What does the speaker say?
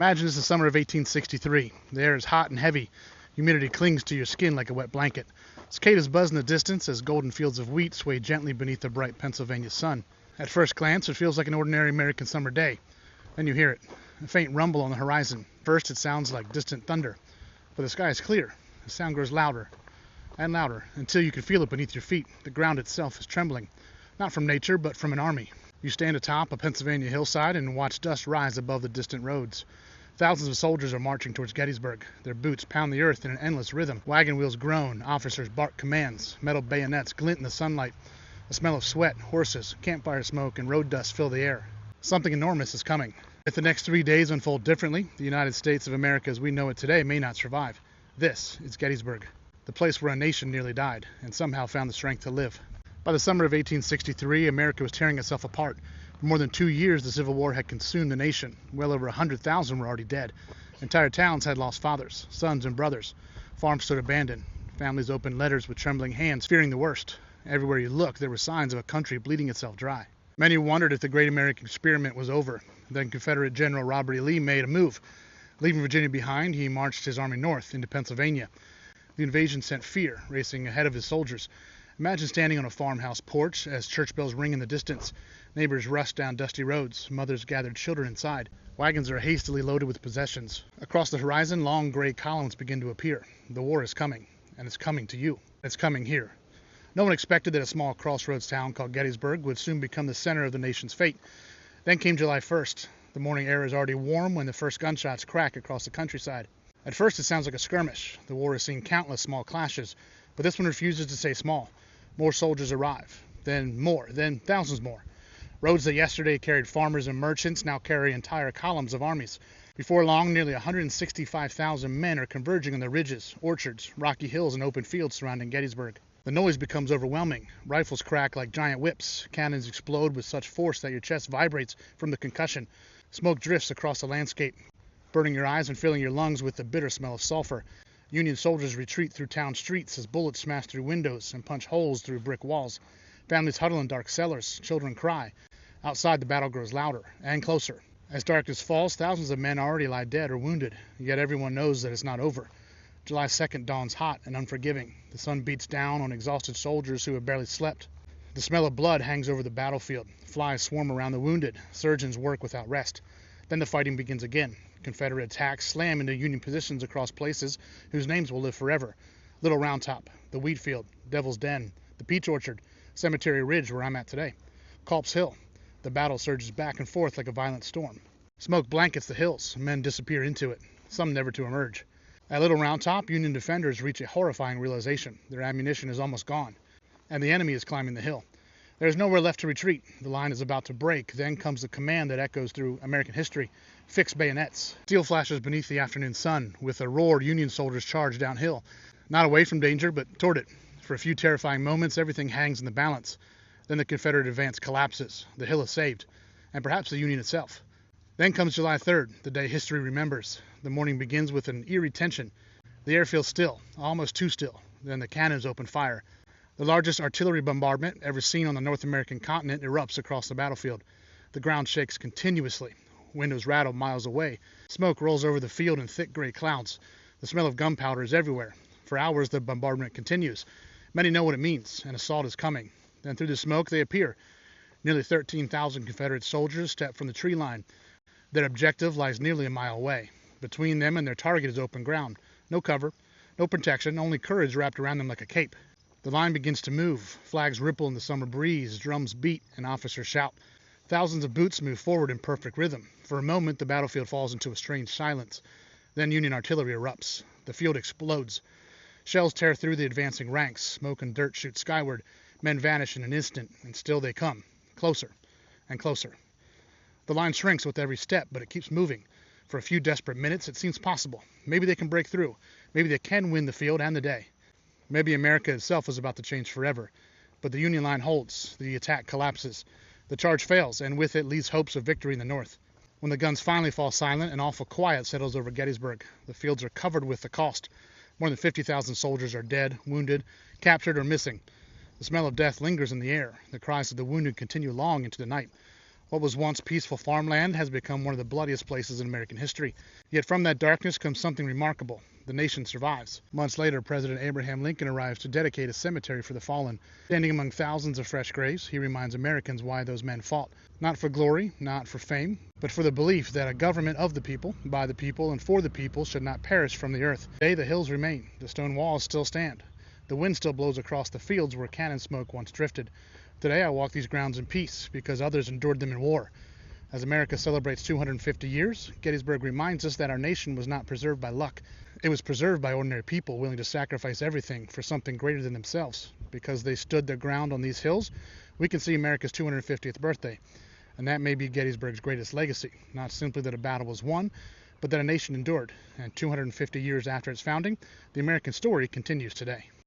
Imagine it's the summer of 1863. The air is hot and heavy. Humidity clings to your skin like a wet blanket. Cicadas buzz in the distance as golden fields of wheat sway gently beneath the bright Pennsylvania sun. At first glance, it feels like an ordinary American summer day. Then you hear it, a faint rumble on the horizon. First, it sounds like distant thunder, but the sky is clear. The sound grows louder and louder until you can feel it beneath your feet. The ground itself is trembling, not from nature, but from an army. You stand atop a Pennsylvania hillside and watch dust rise above the distant roads. Thousands of soldiers are marching towards Gettysburg. Their boots pound the earth in an endless rhythm. Wagon wheels groan, officers bark commands, metal bayonets glint in the sunlight. A smell of sweat, horses, campfire smoke, and road dust fill the air. Something enormous is coming. If the next 3 days unfold differently, the United States of America as we know it today may not survive. This is Gettysburg, the place where a nation nearly died and somehow found the strength to live. By the summer of 1863, America was tearing itself apart. For more than 2 years, the Civil War had consumed the nation. Well over 100,000 were already dead. Entire towns had lost fathers, sons, and brothers. Farms stood abandoned. Families opened letters with trembling hands, fearing the worst. Everywhere you looked, there were signs of a country bleeding itself dry. Many wondered if the great American experiment was over. Then Confederate General Robert E. Lee made a move. Leaving Virginia behind, he marched his army north into Pennsylvania. The invasion sent fear racing ahead of his soldiers. Imagine standing on a farmhouse porch as church bells ring in the distance. Neighbors rush down dusty roads. Mothers gathered children inside. Wagons are hastily loaded with possessions. Across the horizon, long gray columns begin to appear. The war is coming, and it's coming to you. It's coming here. No one expected that a small crossroads town called Gettysburg would soon become the center of the nation's fate. Then came July 1st. The morning air is already warm when the first gunshots crack across the countryside. At first, it sounds like a skirmish. The war has seen countless small clashes, but this one refuses to stay small. More soldiers arrive, then more, then thousands more. Roads that yesterday carried farmers and merchants now carry entire columns of armies. Before long, nearly 165,000 men are converging on the ridges, orchards, rocky hills, and open fields surrounding Gettysburg. The noise becomes overwhelming. Rifles crack like giant whips. Cannons explode with such force that your chest vibrates from the concussion. Smoke drifts across the landscape, burning your eyes and filling your lungs with the bitter smell of sulfur. Union soldiers retreat through town streets as bullets smash through windows and punch holes through brick walls. Families huddle in dark cellars. Children cry. Outside, the battle grows louder and closer. As darkness falls, thousands of men already lie dead or wounded, yet everyone knows that it's not over. July 2nd dawns hot and unforgiving. The sun beats down on exhausted soldiers who have barely slept. The smell of blood hangs over the battlefield. Flies swarm around the wounded. Surgeons work without rest. Then the fighting begins again. Confederate attacks slam into Union positions across places whose names will live forever. Little Round Top, the Wheat Field, Devil's Den, the Peach Orchard, Cemetery Ridge where I'm at today, Culp's Hill. The battle surges back and forth like a violent storm. Smoke blankets the hills. Men disappear into it, some never to emerge. At Little Round Top, Union defenders reach a horrifying realization. Their ammunition is almost gone, and the enemy is climbing the hill. There is nowhere left to retreat. The line is about to break. Then comes the command that echoes through American history. Fix bayonets. Steel flashes beneath the afternoon sun. With a roar, Union soldiers charge downhill. Not away from danger, but toward it. For a few terrifying moments, everything hangs in the balance. Then the Confederate advance collapses. The hill is saved, and perhaps the Union itself. Then comes July 3rd, the day history remembers. The morning begins with an eerie tension. The air feels still, almost too still. Then the cannons open fire. The largest artillery bombardment ever seen on the North American continent erupts across the battlefield. The ground shakes continuously. Windows rattle miles away. Smoke rolls over the field in thick gray clouds. The smell of gunpowder is everywhere. For hours the bombardment continues. Many know what it means. An assault is coming. Then through the smoke they appear. Nearly 13,000 Confederate soldiers step from the tree line. Their objective lies nearly a mile away. Between them and their target is open ground. No cover, no protection, only courage wrapped around them like a cape. The line begins to move. Flags ripple in the summer breeze. Drums beat and officers shout. Thousands of boots move forward in perfect rhythm. For a moment, the battlefield falls into a strange silence. Then Union artillery erupts. The field explodes. Shells tear through the advancing ranks. Smoke and dirt shoot skyward. Men vanish in an instant, and still they come. Closer and closer. The line shrinks with every step, but it keeps moving. For a few desperate minutes, it seems possible. Maybe they can break through. Maybe they can win the field and the day. Maybe America itself is about to change forever. But the Union line holds. The attack collapses. The charge fails, and with it leaves hopes of victory in the north. When the guns finally fall silent, an awful quiet settles over Gettysburg. The fields are covered with the cost. More than 50,000 soldiers are dead, wounded, captured, or missing. The smell of death lingers in the air. The cries of the wounded continue long into the night. What was once peaceful farmland has become one of the bloodiest places in American history. Yet from that darkness comes something remarkable. The nation survives. Months later, President Abraham Lincoln arrives to dedicate a cemetery for the fallen. Standing among thousands of fresh graves, he reminds Americans why those men fought. Not for glory, not for fame, but for the belief that a government of the people, by the people, and for the people should not perish from the earth. Today the hills remain. The stone walls still stand. The wind still blows across the fields where cannon smoke once drifted. Today I walk these grounds in peace because others endured them in war. As America celebrates 250 years, Gettysburg reminds us that our nation was not preserved by luck. It was preserved by ordinary people willing to sacrifice everything for something greater than themselves. Because they stood their ground on these hills, we can see America's 250th birthday. And that may be Gettysburg's greatest legacy. Not simply that a battle was won, but that a nation endured. And 250 years after its founding, the American story continues today.